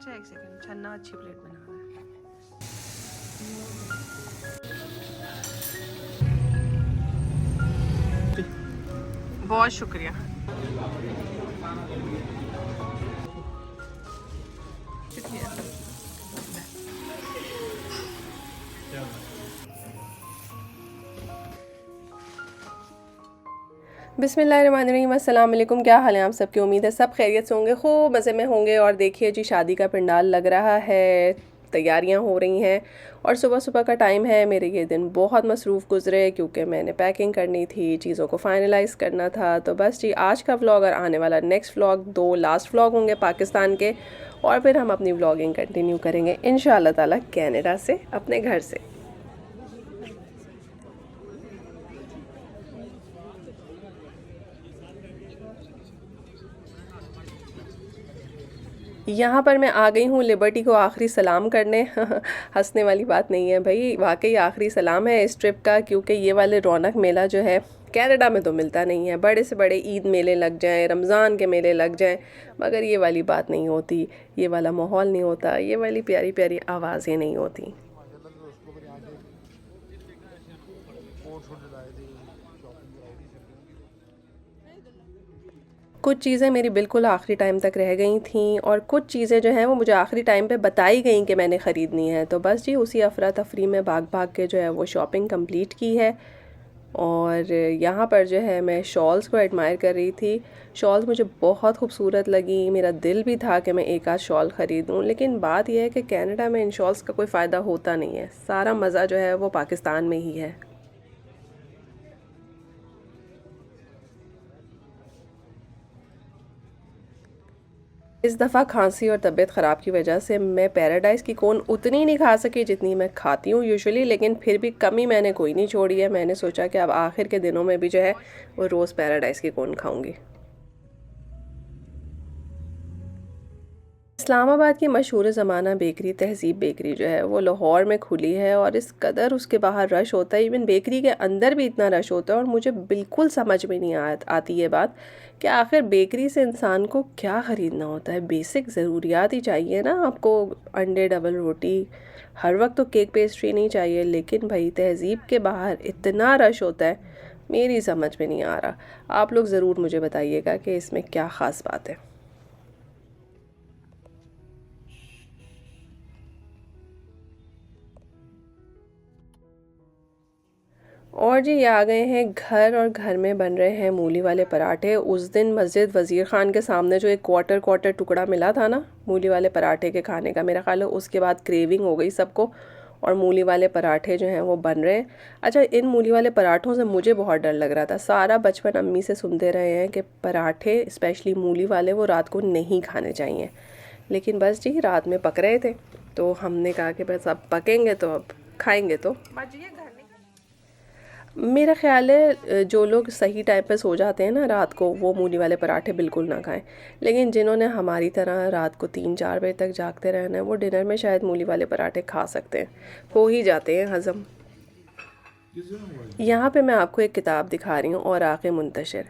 अच्छा एक सेकंड, छन्ना अच्छी प्लेट बना रहा है। बहुत शुक्रिया। बिस्मिल्लाहिर्रहमानिर्रहीम, अस्सलाम वालेकुम। क्या हाल है आप सबकी? उम्मीद है सब खैरियत से होंगे, खूब मज़े में होंगे। और देखिए जी, शादी का पंडाल लग रहा है, तैयारियां हो रही हैं और सुबह सुबह का टाइम है। मेरे ये दिन बहुत मसरूफ़ गुजरे क्योंकि मैंने पैकिंग करनी थी, चीज़ों को फाइनलाइज़ करना था। तो बस जी, आज का व्लॉग और आने वाला नेक्स्ट व्लॉग, 2 लास्ट व्लॉग होंगे पाकिस्तान के, और फिर हम अपनी व्लॉगिंग कंटिन्यू करेंगे इंशाअल्लाह ताला कनाडा से, अपने घर से। यहाँ पर मैं आ गई हूँ लिबर्टी को आखिरी सलाम करने। हंसने वाली बात नहीं है भाई, वाकई आखिरी सलाम है इस ट्रिप का, क्योंकि ये वाले रौनक मेला जो है कनाडा में तो मिलता नहीं है। बड़े से बड़े ईद मेले लग जाएं, रमज़ान के मेले लग जाएं, मगर ये वाली बात नहीं होती, ये वाला माहौल नहीं होता, ये वाली प्यारी प्यारी आवाज़ें नहीं होती। कुछ चीज़ें मेरी बिल्कुल आखिरी टाइम तक रह गई थीं और कुछ चीज़ें जो हैं वो मुझे आखिरी टाइम पे बताई गई कि मैंने ख़रीदनी है। तो बस जी, उसी अफरा तफरी में भाग भाग के जो है वो शॉपिंग कंप्लीट की है। और यहाँ पर जो है मैं शॉल्स को एडमायर कर रही थी। शॉल्स मुझे बहुत खूबसूरत लगी, मेरा दिल भी था कि मैं एक आध शॉल ख़रीदूँ, लेकिन बात यह है कि कनाडा में इन शॉल्स का कोई फ़ायदा होता नहीं है। सारा मज़ा जो है वो पाकिस्तान में ही है। इस दफ़ा खांसी और तबीयत ख़राब की वजह से मैं पैराडाइज़ की कोन उतनी नहीं खा सकी जितनी मैं खाती हूँ यूजुअली, लेकिन फिर भी कमी मैंने कोई नहीं छोड़ी है। मैंने सोचा कि अब आखिर के दिनों में भी जो है वो रोज़ पैराडाइज़ की कोन खाऊंगी। इस्लामाबाद की मशहूर ज़माना बेकरी तहज़ीब बेकरी जो है वो लाहौर में खुली है और इस कदर उसके बाहर रश होता है, इवन बेकरी के अंदर भी इतना रश होता है। और मुझे बिल्कुल समझ में नहीं आती ये बात कि आखिर बेकरी से इंसान को क्या ख़रीदना होता है। बेसिक ज़रूरियात ही चाहिए ना आपको, अंडे, डबल रोटी, हर वक्त तो केक पेस्ट्री नहीं चाहिए। लेकिन भाई तहज़ीब के बाहर इतना रश होता है, मेरी समझ में नहीं आ रहा। आप लोग ज़रूर मुझे बताइएगा कि इसमें क्या ख़ास बात है। और जी, ये आ गए हैं घर और घर में बन रहे हैं मूली वाले पराठे। उस दिन मस्जिद वज़ीर ख़ान के सामने जो एक क्वार्टर क्वार्टर टुकड़ा मिला था ना मूली वाले पराठे के खाने का, मेरा ख्याल है उसके बाद क्रेविंग हो गई सबको और मूली वाले पराठे जो हैं वो बन रहे हैं। अच्छा, इन मूली वाले पराठों से मुझे बहुत डर लग रहा था। सारा बचपन अम्मी से सुनते रहे हैं कि पराठे स्पेशली मूली वाले वो रात को नहीं खाने चाहिए, लेकिन बस जी रात में पक रहे थे तो हमने कहा कि बस अब पकेंगे तो अब खाएंगे। तो मेरा ख़्याल है जो लोग सही टाइम पे सो जाते हैं ना रात को, वो मूली वाले पराठे बिल्कुल ना खाएं। लेकिन जिन्होंने हमारी तरह रात को 3-4 बजे तक जागते रहना है, वो डिनर में शायद मूली वाले पराठे खा सकते हैं, हो ही जाते हैं हज़म। यहाँ पे मैं आपको एक किताब दिखा रही हूँ, और आगे मुंतशिर,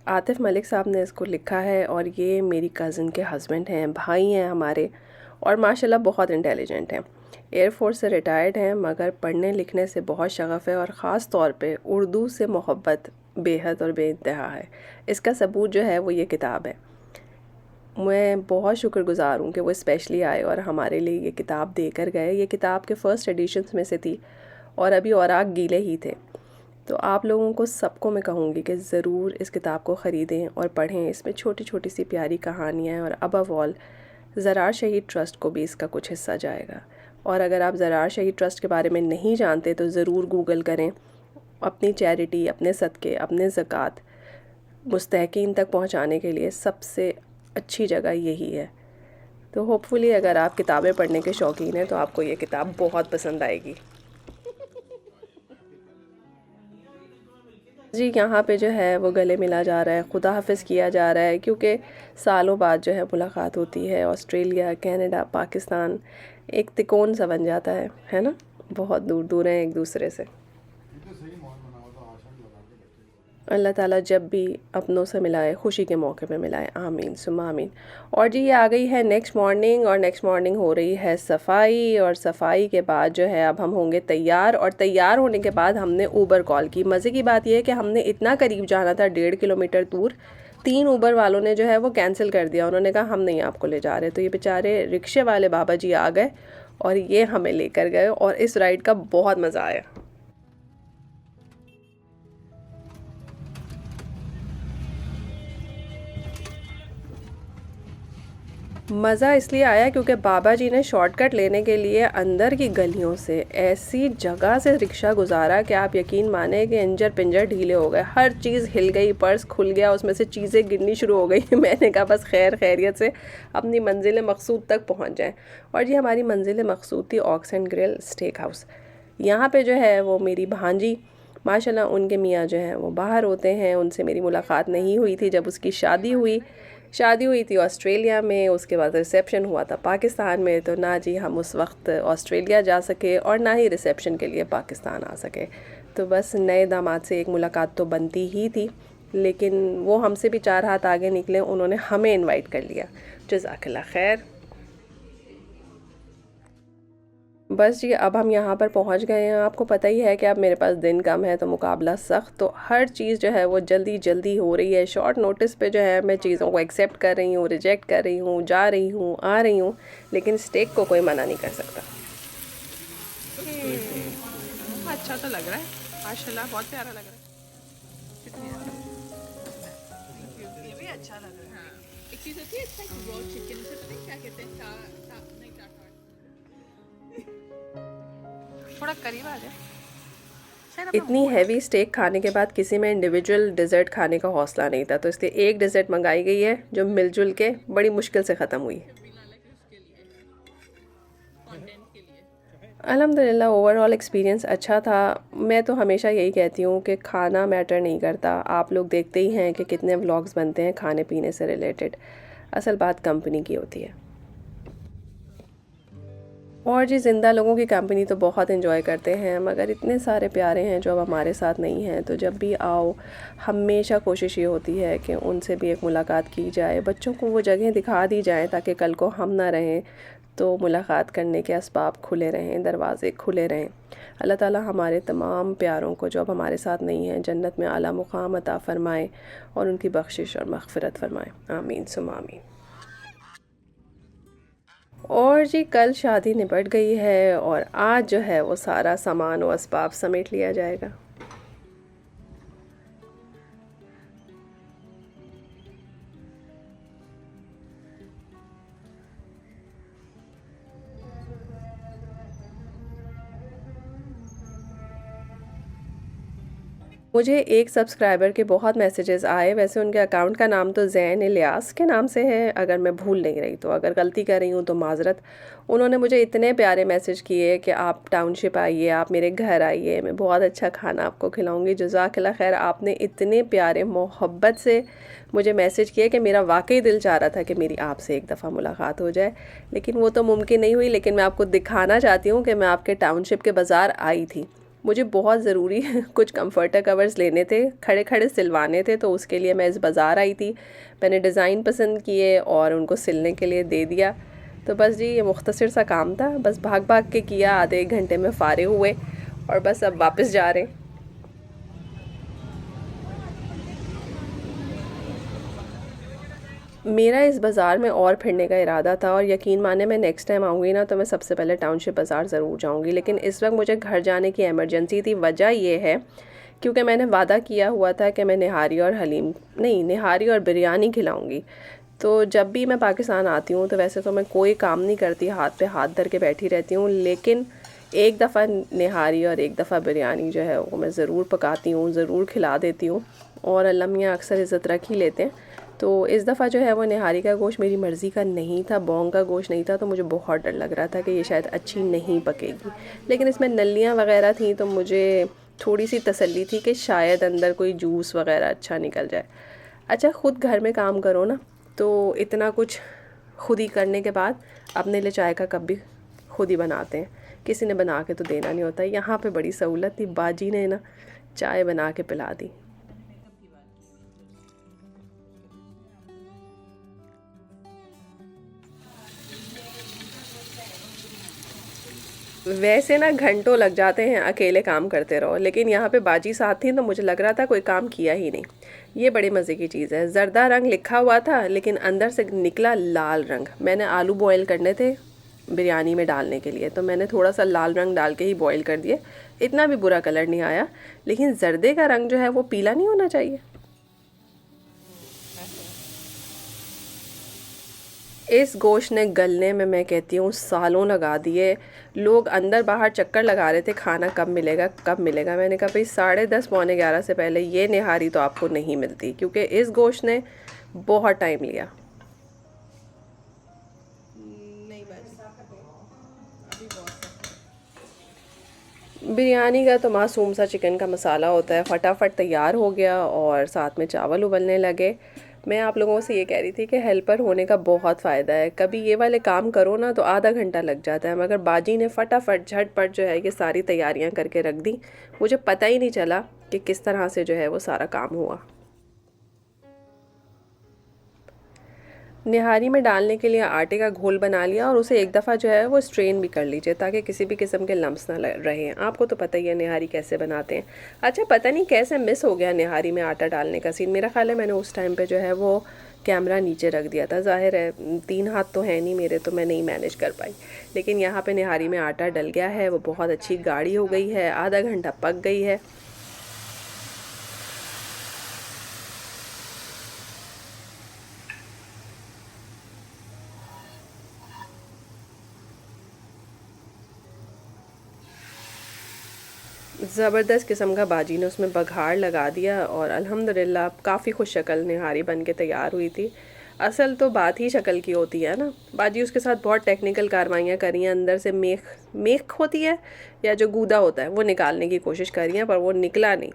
आतिफ़ मलिक साहब ने इसको लिखा है। और ये मेरी कज़न के हस्बैंड हैं, भाई हैं हमारे, और माशाल्लाह बहुत इंटेलिजेंट हैं। एयर फोर्स से रिटायर्ड हैं, मगर पढ़ने लिखने से बहुत शगफ़ है और ख़ास तौर पे उर्दू से मोहब्बत बेहद और बेइंतहा है। इसका सबूत जो है वो ये किताब है। मैं बहुत शुक्रगुज़ार हूँ कि वो स्पेशली आए और हमारे लिए ये किताब दे कर गए। ये किताब के फ़र्स्ट एडिशन्स में से थी और अभी औराक गीले ही थे। तो आप लोगों को सबको मैं कहूँगी कि ज़रूर इस किताब को ख़रीदें और पढ़ें। इसमें छोटी छोटी सी प्यारी कहानियाँ हैं, और अबव ऑल ज़रार शहीद ट्रस्ट को भी इसका कुछ हिस्सा जाएगा। और अगर आप ज़रार शहीद ट्रस्ट के बारे में नहीं जानते तो ज़रूर गूगल करें। अपनी चैरिटी, अपने सदक़े, अपने ज़कात मुस्तहक़ीन तक पहुँचाने के लिए सबसे अच्छी जगह यही है। तो होपफुली अगर आप किताबें पढ़ने के शौकीन हैं तो आपको ये किताब बहुत पसंद आएगी। जी, यहाँ पे जो है वो गले मिला जा रहा है, खुदा हाफ़िज़ किया जा रहा है, क्योंकि सालों बाद जो है मुलाकात होती है। ऑस्ट्रेलिया, कनाडा, पाकिस्तान एक तिकोन सा बन जाता है ना? बहुत दूर दूर हैं एक दूसरे से। अल्लाह ताला जब भी अपनों से मिलाए खुशी के मौके पे मिलाए, आमीन सुम्मा आमीन। और जी ये आ गई है नेक्स्ट मॉर्निंग, और नेक्स्ट मॉर्निंग हो रही है सफ़ाई, और सफ़ाई के बाद जो है अब हम होंगे तैयार, और तैयार होने के बाद हमने ऊबर कॉल की। मज़े की बात यह है कि हमने इतना करीब जाना था, 1.5 किलोमीटर दूर, 3 ऊबर वालों ने जो है वो कैंसिल कर दिया। उन्होंने कहा हम नहीं आपको ले जा रहे। तो ये बेचारे रिक्शे वाले बाबा जी आ गए और ये हमें लेकर गए, और इस राइड का बहुत मज़ा आया। मज़ा इसलिए आया क्योंकि बाबा जी ने शॉर्टकट लेने के लिए अंदर की गलियों से ऐसी जगह से रिक्शा गुजारा कि आप यकीन माने कि इंजर पिंजर ढीले हो गए, हर चीज़ हिल गई, पर्स खुल गया, उसमें से चीज़ें गिरनी शुरू हो गई। मैंने कहा बस खैर खैरियत से अपनी मंजिल मकसूद तक पहुँच जाएँ। और जी हमारी मंजिल मकसूद थी Ox and Grill Steak House. यहाँ पर जो है वो मेरी भांजी माशाल्लाह, उनके मियाँ जो हैं वो बाहर होते हैं, उनसे मेरी मुलाकात नहीं हुई थी जब उसकी शादी हुई थी ऑस्ट्रेलिया में। उसके बाद रिसेप्शन हुआ था पाकिस्तान में, तो ना जी हम उस वक्त ऑस्ट्रेलिया जा सके और ना ही रिसेप्शन के लिए पाकिस्तान आ सके। तो बस नए दामाद से एक मुलाकात तो बनती ही थी, लेकिन वो हमसे भी 4 हाथ आगे निकले, उन्होंने हमें इनवाइट कर लिया। जज़ाकल्लाह खैर। बस जी अब हम यहाँ पर पहुँच गए हैं। आपको पता ही है कि अब मेरे पास दिन कम है तो मुकाबला सख्त, तो हर चीज़ जो है वो जल्दी जल्दी हो रही है। शॉर्ट नोटिस पे जो है मैं चीज़ों को एक्सेप्ट कर रही हूँ, रिजेक्ट कर रही हूँ, जा रही हूँ, आ रही हूँ, लेकिन स्टेक को कोई मना नहीं कर सकता। अच्छा तो लग रहा है माशाल्लाह, बहुत प्यारा लग रहा है। ये भी अच्छा लग रहा है। एक चीज़ होती है इसका ब्रॉड चिकन से, पता है क्या कहते हैं, थोड़ा करीब आ जाए। इतनी हैवी स्टेक खाने के बाद किसी में इंडिविजुअल डिज़र्ट खाने का हौसला नहीं था, तो इसलिए एक डिज़र्ट मंगाई गई है जो मिलजुल के बड़ी मुश्किल से ख़त्म हुई। अल्हम्दुलिल्लाह ओवरऑल एक्सपीरियंस अच्छा था। मैं तो हमेशा यही कहती हूँ कि खाना मैटर नहीं करता। आप लोग देखते ही हैं कि कितने व्लॉग्स बनते हैं खाने पीने से रिलेटेड, असल बात कंपनी की होती है। और जी ज़िंदा लोगों की कंपनी तो बहुत इन्जॉय करते हैं, मगर इतने सारे प्यारे हैं जो अब हमारे साथ नहीं हैं। तो जब भी आओ हमेशा कोशिश ये होती है कि उनसे भी एक मुलाकात की जाए, बच्चों को वो जगह दिखा दी जाए ताकि कल को हम ना रहें तो मुलाकात करने के असबाब खुले रहें, दरवाज़े खुले रहें। अल्लाह ताला हमारे तमाम प्यारों को जो अब हमारे साथ नहीं हैं जन्नत में आला मुकाम अता फ़रमाए और उनकी बख्शिश और मग़फ़िरत फ़रमाए, आमीन सुम्मा आमीन। और जी कल शादी निपट गई है और आज जो है वो सारा सामान और असबाब समेट लिया जाएगा। मुझे एक सब्सक्राइबर के बहुत मैसेजेस आए, वैसे उनके अकाउंट का नाम तो ज़ैन इलियास के नाम से है, अगर मैं भूल नहीं रही तो, अगर गलती कर रही हूँ तो माज़रत। उन्होंने मुझे इतने प्यारे मैसेज किए कि आप टाउनशिप आइए, आप मेरे घर आइए, मैं बहुत अच्छा खाना आपको खिलाऊँगी। जज़ाकल्लाह खैर, आपने इतने प्यारे मोहब्बत से मुझे मैसेज किया कि मेरा वाकई दिल चाह रहा था कि मेरी आपसे एक दफ़ा मुलाकात हो जाए, लेकिन वो तो मुमकिन नहीं हुई। लेकिन मैं आपको दिखाना चाहती हूँ कि मैं आपके टाउनशिप के बाज़ार आई थी। मुझे बहुत ज़रूरी कुछ कंफर्टर कवर्स लेने थे, खड़े खड़े सिलवाने थे, तो उसके लिए मैं इस बाज़ार आई थी। मैंने डिज़ाइन पसंद किए और उनको सिलने के लिए दे दिया। तो बस जी ये मुख्तसर सा काम था, बस भाग भाग के किया, आधे एक घंटे में फ़ारिग हुए और बस अब वापस जा रहे हैं। मेरा इस बाज़ार में और फिरने का इरादा था, और यकीन माने मैं नेक्स्ट टाइम आऊँगी ना तो मैं सबसे पहले टाउनशिप बाज़ार ज़रूर जाऊँगी, लेकिन इस वक्त मुझे घर जाने की एमरजेंसी थी। वजह ये है क्योंकि मैंने वादा किया हुआ था कि मैं निहारी और बिरयानी खिलाऊँगी। तो जब भी मैं पाकिस्तान आती हूँ तो वैसे तो मैं कोई काम नहीं करती, हाथ पे हाथ धर के बैठी रहती हूँ, लेकिन एक दफ़ा निहारी और एक दफ़ा बिरयानी जो है वो मैं ज़रूर पकाती हूँ, ज़रूर खिला देती हूँ, और अल्लाह मियाँ अक्सर इज़्ज़त रख ही लेते हैं। तो इस दफ़ा जो है वो निहारी का गोश्त मेरी मर्ज़ी का नहीं था, बौंग का गोश्त नहीं था, तो मुझे बहुत डर लग रहा था कि ये शायद अच्छी नहीं पकेगी, लेकिन इसमें नलियाँ वग़ैरह थी तो मुझे थोड़ी सी तसल्ली थी कि शायद अंदर कोई जूस वग़ैरह अच्छा निकल जाए। अच्छा, ख़ुद घर में काम करो ना तो इतना कुछ खुद ही करने के बाद अपने लिए चाय का कप भी खुद ही बनाते हैं, किसी ने बना के तो देना नहीं होता। यहाँ पे बड़ी सहूलत थी, बाजी ने ना चाय बना के पिला दी। वैसे ना घंटों लग जाते हैं अकेले काम करते रहो, लेकिन यहाँ पे बाजी साथ थी तो मुझे लग रहा था कोई काम किया ही नहीं। ये बड़ी मज़े की चीज़ है। जर्दा रंग लिखा हुआ था लेकिन अंदर से निकला लाल रंग। मैंने आलू बॉयल करने थे बिरयानी में डालने के लिए, तो मैंने थोड़ा सा लाल रंग डाल के ही बॉयल कर दिए। इतना भी बुरा कलर नहीं आया, लेकिन जर्दे का रंग जो है वो पीला नहीं होना चाहिए। इस गोश्त ने गलने में मैं कहती हूँ सालों लगा दिए। लोग अंदर बाहर चक्कर लगा रहे थे खाना कब मिलेगा कब मिलेगा। मैंने कहा भाई 10:30 पौने 11 से पहले ये निहारी तो आपको नहीं मिलती, क्योंकि इस गोश्त ने बहुत टाइम लिया। बिरयानी का तो मासूम सा चिकन का मसाला होता है, फटाफट तैयार हो गया और साथ में चावल उबलने लगे। मैं आप लोगों से ये कह रही थी कि हेल्पर होने का बहुत फ़ायदा है। कभी ये वाले काम करो ना तो आधा घंटा लग जाता है, मगर बाजी ने फटाफट झटपट जो है ये सारी तैयारियां करके रख दी। मुझे पता ही नहीं चला कि किस तरह से जो है वो सारा काम हुआ। निहारी में डालने के लिए आटे का घोल बना लिया और उसे एक दफ़ा जो है वो स्ट्रेन भी कर लीजिए ताकि किसी भी किस्म के लम्स ना रहें। आपको तो पता ही है निहारी कैसे बनाते हैं। अच्छा, पता नहीं कैसे मिस हो गया निहारी में आटा डालने का सीन। मेरा ख्याल है मैंने उस टाइम पे जो है वो कैमरा नीचे रख दिया था। ज़ाहिर है 3 हाथ तो है नहीं मेरे, तो मैं नहीं मैनेज कर पाई। लेकिन यहाँ पर निहारी में आटा डल गया है, वो बहुत अच्छी गाढ़ी हो गई है, आधा घंटा पक गई है। ज़बरदस्त किस्म का बाजी ने उसमें बघार लगा दिया और अल्हम्दुलिल्लाह काफ़ी खुश शक्ल निहारी बन के तैयार हुई थी। असल तो बात ही शक्ल की होती है ना। बाजी उसके साथ बहुत टेक्निकल कार्रवाइयाँ करी हैं, अंदर से मेख मेख होती है या जो गूदा होता है वो निकालने की कोशिश करी है, पर वो निकला नहीं।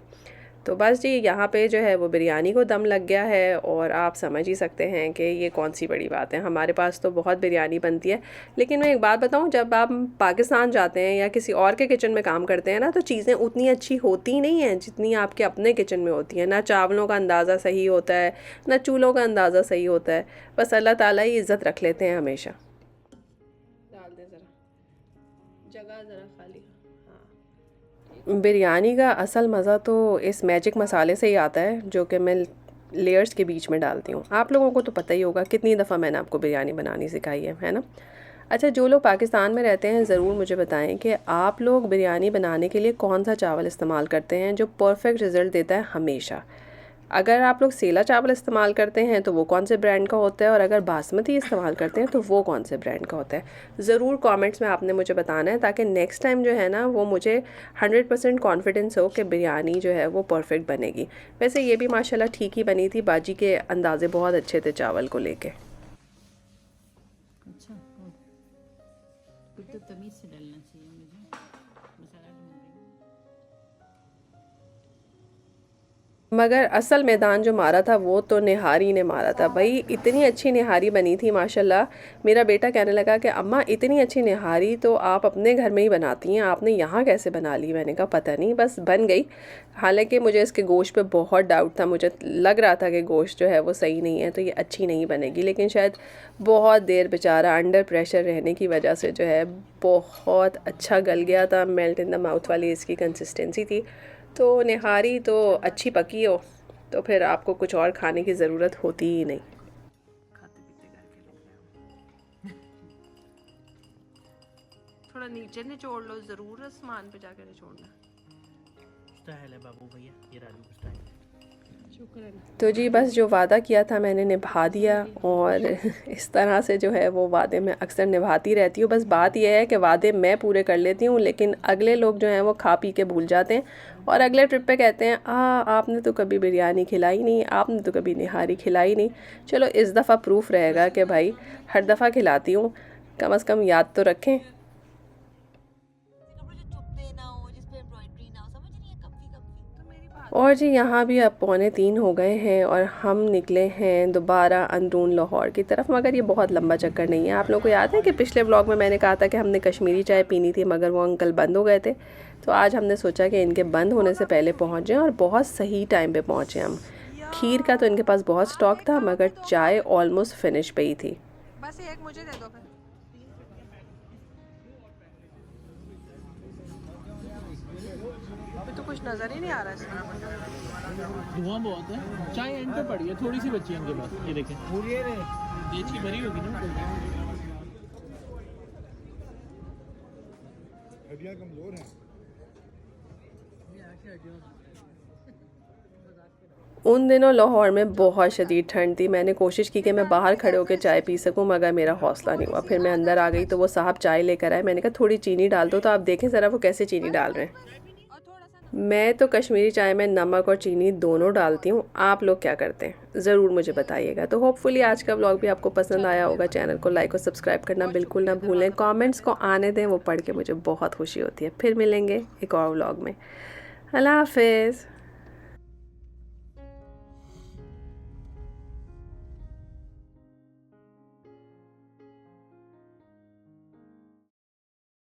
तो बस जी यहाँ पे जो है वो बिरयानी को दम लग गया है और आप समझ ही सकते हैं कि ये कौन सी बड़ी बात है। हमारे पास तो बहुत बिरयानी बनती है, लेकिन मैं एक बात बताऊँ, जब आप पाकिस्तान जाते हैं या किसी और के किचन में काम करते हैं ना, तो चीज़ें उतनी अच्छी होती नहीं हैं जितनी आपके अपने किचन में होती हैं। ना चावलों का अंदाज़ा सही होता है, ना चूल्हों का अंदाज़ा सही होता है। बस अल्लाह ताला ही इज़्ज़त रख लेते हैं हमेशा। डाल दे ज़रा, जगह ज़रा खाली। बिरयानी का असल मज़ा तो इस मैजिक मसाले से ही आता है जो कि मैं लेयर्स के बीच में डालती हूँ। आप लोगों को तो पता ही होगा कितनी दफ़ा मैंने आपको बिरयानी बनानी सिखाई है ना। अच्छा, जो लोग पाकिस्तान में रहते हैं ज़रूर मुझे बताएं कि आप लोग बिरयानी बनाने के लिए कौन सा चावल इस्तेमाल करते हैं जो परफेक्ट रिज़ल्ट देता है हमेशा। अगर आप लोग सेला चावल इस्तेमाल करते हैं तो वो कौन से ब्रांड का होता है, और अगर बासमती इस्तेमाल करते हैं तो वो कौन से ब्रांड का होता है। ज़रूर कमेंट्स में आपने मुझे बताना है, ताकि नेक्स्ट टाइम जो है ना वो मुझे 100% कॉन्फिडेंस हो कि बिरयानी जो है वो परफेक्ट बनेगी। वैसे ये भी माशाल्लाह ठीक ही बनी थी, बाजी के अंदाज़े बहुत अच्छे थे चावल को लेके। अच्छा, कुछ तो तमीज़ से डालना चाहिए मुझे मसाला ढूंढ रही हूँ। मगर असल मैदान जो मारा था वो तो निहारी ने मारा था भाई। इतनी अच्छी निहारी बनी थी माशाल्लाह। मेरा बेटा कहने लगा कि अम्मा इतनी अच्छी निहारी तो आप अपने घर में ही बनाती हैं, आपने यहाँ कैसे बना ली। मैंने कहा पता नहीं, बस बन गई। हालांकि मुझे इसके गोश्त पे बहुत डाउट था, मुझे लग रहा था कि गोश्त जो है वो सही नहीं है तो ये अच्छी नहीं बनेगी, लेकिन शायद बहुत देर बेचारा अंडर प्रेशर रहने की वजह से जो है बहुत अच्छा गल गया था। मेल्ट इन द माउथ वाली इसकी कंसिस्टेंसी थी। तो निहारी तो अच्छी पकी हो तो फिर आपको कुछ और खाने की ज़रूरत होती ही नहीं। खाते पीते करके लग गया। थोड़ा नीचे निचोड़ लो, ज़रूर आसमान पे जाकर निचोड़ना। स्टाइल है बाबू भैया, ये राजू का स्टाइल। तो जी बस जो वादा किया था मैंने निभा दिया, और इस तरह से जो है वो वादे मैं अक्सर निभाती रहती हूँ। बस बात यह है कि वादे मैं पूरे कर लेती हूँ, लेकिन अगले लोग जो हैं वो खा पी के भूल जाते हैं और अगले ट्रिप पे कहते हैं आपने तो कभी बिरयानी खिलाई नहीं, आपने तो कभी निहारी खिलाई नहीं। चलो इस दफ़ा प्रूफ रहेगा कि भाई हर दफ़ा खिलाती हूँ, कम से कम याद तो रखें। और जी यहाँ भी अब 2:45 हो गए हैं और हम निकले हैं दोबारा अंदरून लाहौर की तरफ। मगर ये बहुत लंबा चक्कर नहीं है। आप लोगों को याद है कि पिछले व्लॉग में मैंने कहा था कि हमने कश्मीरी चाय पीनी थी, मगर वो अंकल बंद हो गए थे। तो आज हमने सोचा कि इनके बंद होने से पहले पहुँच जाएँ, और बहुत सही टाइम पर पहुँचे हम। खीर का तो इनके पास बहुत स्टॉक था, मगर चाय ऑलमोस्ट फिनिश पे ही थी। बस एक मुझे दे दो फिर। तो कुछ नज़र ही नहीं आ रहा इसमें। धुआं बहुत है। चाय एंड पे पड़ी है, थोड़ी सी बची है इनके पास। ये देखें, ये चीज भरी होगी ना। हड्डियाँ कमजोर हैं। उन दिनों लाहौर में बहुत शदीद ठंड थी। मैंने कोशिश की कि मैं बाहर खड़े होकर चाय पी सकूं, मगर मेरा हौसला नहीं हुआ। फिर मैं अंदर आ गई तो वो साहब चाय लेकर आए। मैंने कहा थोड़ी चीनी डाल दो, तो आप देखें ज़रा वो कैसे चीनी डाल रहे हैं। मैं तो कश्मीरी चाय में नमक और चीनी दोनों डालती हूँ। आप लोग क्या करते हैं ज़रूर मुझे बताइएगा। तो होपफुली आज का व्लॉग भी आपको पसंद आया होगा। चैनल को लाइक और सब्सक्राइब करना बिल्कुल ना भूलें। कमेंट्स को आने दें, वो पढ़ के मुझे बहुत खुशी होती है। फिर मिलेंगे एक और व्लॉग में। अल्लाह हाफिज़।